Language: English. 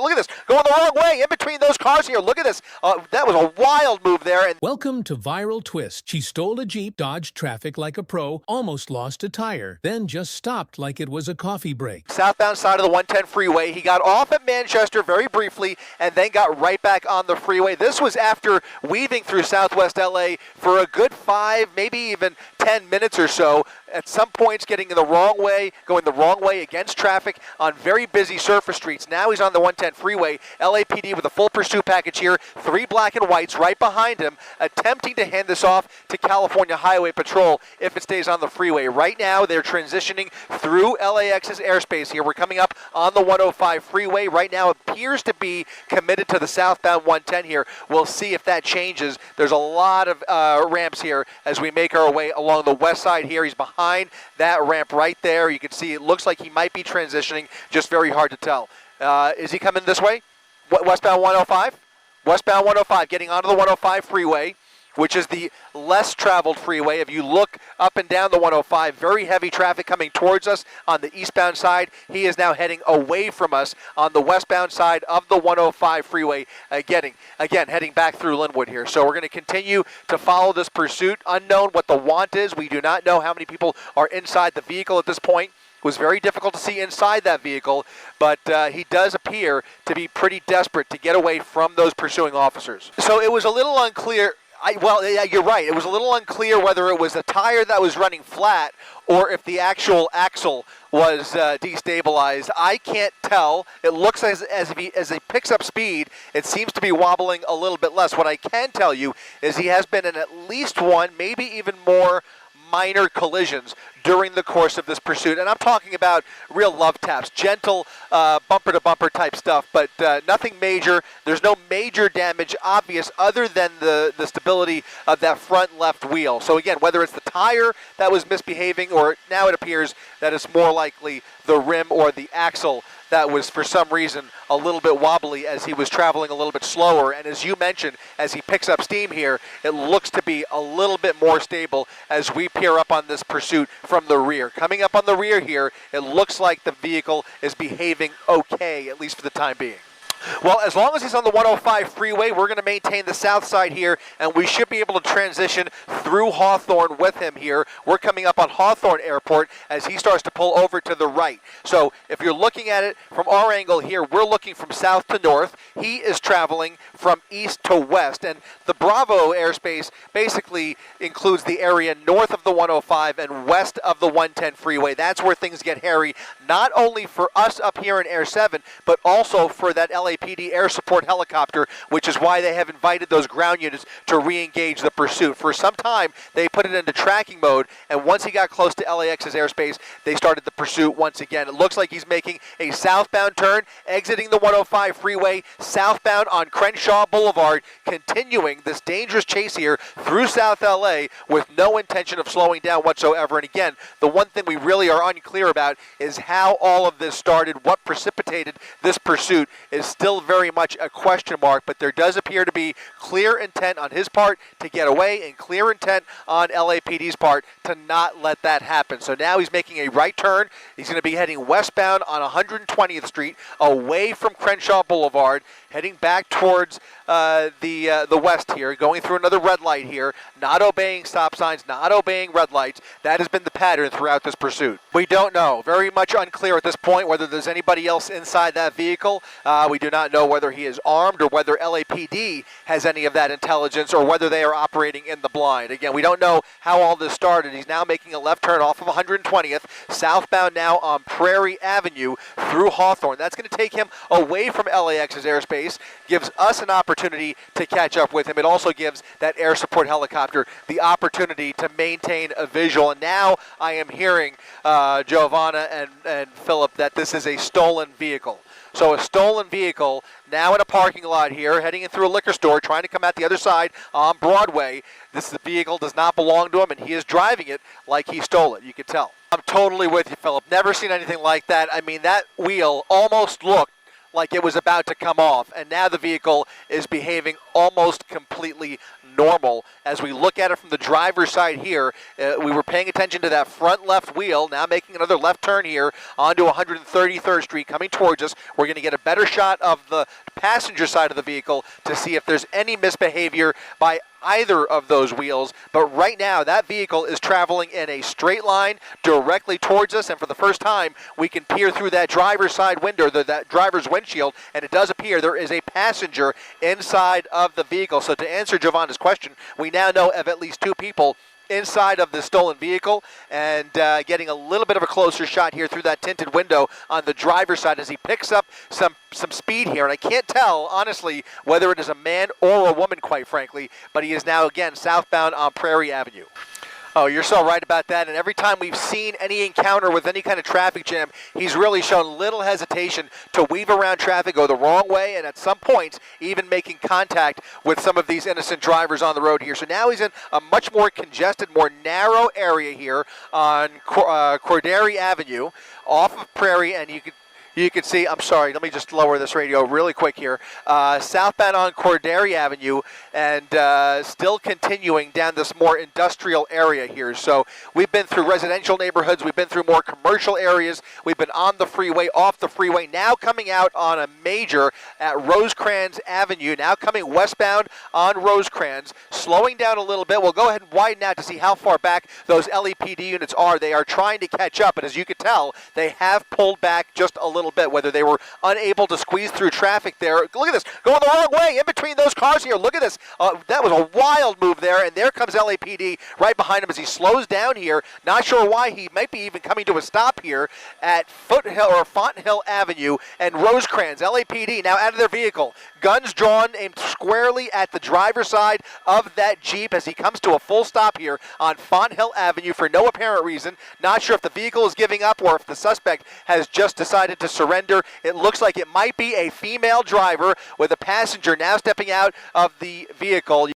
Look at this. Going the wrong way in between those cars here. Look at this. That was a wild move there. And Welcome to Viral Twist. She stole a Jeep, dodged traffic like a pro, almost lost a tire, then just stopped like it was a coffee break. Southbound side of the 110 freeway. He got off at Manchester very briefly and then got right back on the freeway. This was after weaving through Southwest LA for a good 5, maybe even 10 minutes or so. At some points getting in the wrong way, going the wrong way against traffic on very busy surface streets. Now he's on the 110 freeway. LAPD with a full pursuit package here. 3 black and whites right behind him, attempting to hand this off to California Highway Patrol if it stays on the freeway. Right now they're transitioning through LAX's airspace here. We're coming up on the 105 freeway. Right now appears to be committed to the southbound 110 here. We'll see if that changes. There's a lot of ramps here as we make our way along the west side here. He's behind that ramp right there. You can see it looks like he might be transitioning, just very hard to tell. Is he coming this way? Westbound 105? Westbound 105, getting onto the 105 freeway, which is the less traveled freeway. If you look up and down the 105, very heavy traffic coming towards us on the eastbound side. He is now heading away from us on the westbound side of the 105 freeway, again heading back through Linwood here. So we're going to continue to follow this pursuit. Unknown what the want is. We do not know how many people are inside the vehicle at this point. It was very difficult to see inside that vehicle, but he does appear to be pretty desperate to get away from those pursuing officers. So it was a little unclear. You're right. It was a little unclear whether it was the tire that was running flat or if the actual axle was destabilized. I can't tell. It looks as he picks up speed, it seems to be wobbling a little bit less. What I can tell you is he has been in at least one, maybe even more minor collisions during the course of this pursuit. And I'm talking about real love taps, gentle bumper-to-bumper type stuff, but nothing major. There's no major damage obvious other than the stability of that front left wheel. So again, whether it's the tire that was misbehaving or now it appears that it's more likely the rim or the axle that was for some reason a little bit wobbly as he was traveling a little bit slower. And as you mentioned, as he picks up steam here, it looks to be a little bit more stable as we peer up on this pursuit from the rear. Coming up on the rear here, it looks like the vehicle is behaving okay, at least for the time being. Well, as long as he's on the 105 freeway, we're going to maintain the south side here, and we should be able to transition through Hawthorne with him here. We're coming up on Hawthorne Airport as he starts to pull over to the right. So if you're looking at it from our angle here, we're looking from south to north. He is traveling from east to west, and the Bravo airspace basically includes the area north of the 105 and west of the 110 freeway. That's where things get hairy, not only for us up here in Air 7, but also for that LAPD air support helicopter, which is why they have invited those ground units to re-engage the pursuit. For some time, they put it into tracking mode, and once he got close to LAX's airspace, they started the pursuit once again. It looks like he's making a southbound turn, exiting the 105 freeway, southbound on Crenshaw Boulevard, continuing this dangerous chase here through South LA with no intention of slowing down whatsoever. And again, the one thing we really are unclear about is how all of this started. What precipitated this pursuit is still very much a question mark, but there does appear to be clear intent on his part to get away and clear intent on LAPD's part to not let that happen. So now he's making a right turn. He's going to be heading westbound on 120th Street, away from Crenshaw Boulevard, heading back towards the west here, going through another red light here, not obeying stop signs, not obeying red lights. That has been the pattern throughout this pursuit. We don't know. Very much unclear at this point whether there's anybody else inside that vehicle. We do not know whether he is armed or whether LAPD has any of that intelligence or whether they are operating in the blind. Again, we don't know how all this started. He's now making a left turn off of 120th, southbound now on Prairie Avenue through Hawthorne. That's going to take him away from LAX's airspace, gives us an opportunity to catch up with him. It also gives that air support helicopter the opportunity to maintain a visual. And now I am hearing, Giovanna and Philip, that this is a stolen vehicle. So a stolen vehicle now in a parking lot here, heading in through a liquor store, trying to come out the other side on Broadway. This vehicle does not belong to him, and he is driving it like he stole it. You can tell. I'm totally with you, Philip. Never seen anything like that. I mean, that wheel almost looked like it was about to come off, and now the vehicle is behaving almost completely normal. As we look at it from the driver's side here, we were paying attention to that front left wheel, now making another left turn here onto 133rd Street coming towards us. We're going to get a better shot of the passenger side of the vehicle to see if there's any misbehavior by either of those wheels, but right now that vehicle is traveling in a straight line directly towards us, and for the first time we can peer through that driver's side window, that driver's windshield, and it does appear there is a passenger inside of the vehicle. So to answer Giovanna's question, we now know of at least 2 people inside of the stolen vehicle, and getting a little bit of a closer shot here through that tinted window on the driver's side as he picks up some speed here. And I can't tell, honestly, whether it is a man or a woman, quite frankly, but he is now, again, southbound on Prairie Avenue. Oh, you're so right about that. And every time we've seen any encounter with any kind of traffic jam, he's really shown little hesitation to weave around traffic, go the wrong way, and at some points even making contact with some of these innocent drivers on the road here. So now he's in a much more congested, more narrow area here on Cordary Avenue off of Prairie, and you can see, I'm sorry, let me just lower this radio really quick here. Southbound on Cordary Avenue, and still continuing down this more industrial area here. So we've been through residential neighborhoods, we've been through more commercial areas, we've been on the freeway, off the freeway, now coming out on a major at Rosecrans Avenue, now coming westbound on Rosecrans, slowing down a little bit. We'll go ahead and widen out to see how far back those LEPD units are. They are trying to catch up, and as you can tell, they have pulled back just a little bit, whether they were unable to squeeze through traffic there. Look at this, going the wrong way in between those cars here. Look at this. That was a wild move there, and there comes LAPD right behind him as he slows down here. Not sure why. He might be even coming to a stop here at Fonthill Avenue and Rosecrans. LAPD now out of their vehicle. Guns drawn, aimed squarely at the driver's side of that Jeep as he comes to a full stop here on Fonthill Avenue for no apparent reason. Not sure if the vehicle is giving up or if the suspect has just decided to surrender. It looks like it might be a female driver with a passenger now stepping out of the vehicle.